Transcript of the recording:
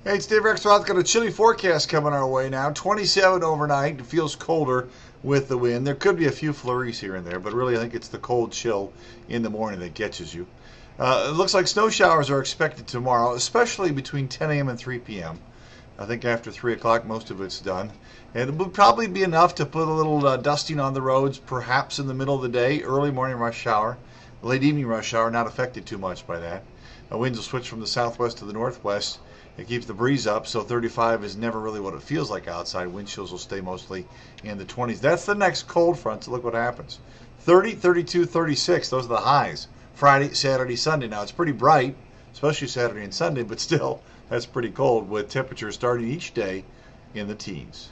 Hey, it's Dave Rexroth. Got a chilly forecast coming our way now. 27 overnight. It feels colder with the wind. There could be a few flurries here and there, but really I think it's the cold chill in the morning that catches you. It looks like snow showers are expected tomorrow, especially between 10 a.m. and 3 p.m. I think after 3 o'clock most of it's done. And it will probably be enough to put a little dusting on the roads, perhaps in the middle of the day, early morning rush hour. Late evening rush hour, not affected too much by that. Winds will switch from the southwest to the northwest. It keeps the breeze up, so 35 is never really what it feels like outside. Wind chills will stay mostly in the 20s. That's the next cold front, so look what happens. 30, 32, 36, those are the highs. Friday, Saturday, Sunday. Now, it's pretty bright, especially Saturday and Sunday, but still, that's pretty cold with temperatures starting each day in the teens.